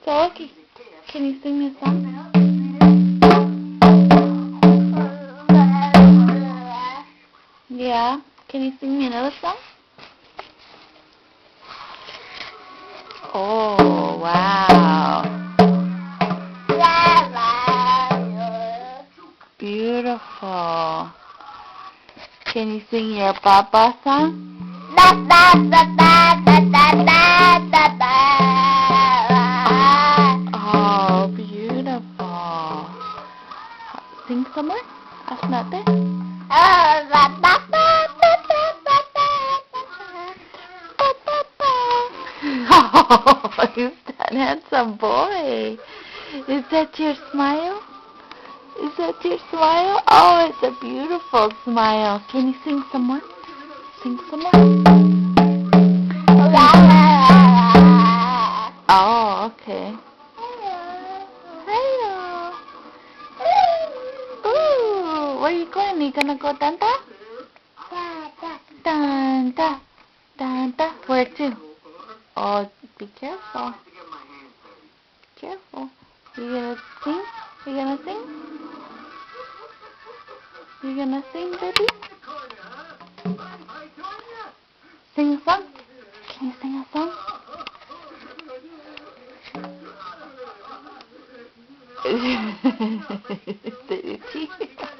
So, okay, can you sing me a song? Yeah, can you sing me another song? Oh, wow. Beautiful. Can you sing your Papa song? Oh, beautiful. Sing some more. Asnate. Oh, is that handsome boy? Is that your smile? Is that your smile? Oh, it's a beautiful smile. Can you sing some more? Sing some more. Oh, okay. Hello. Ooh, where are you going? Are you gonna go Danta? Danta. Danta. Where to? Oh, be careful. Careful. You gonna sing? You gonna sing? You gonna sing, baby? Sing a song? Can you sing a song? Is that your teeth?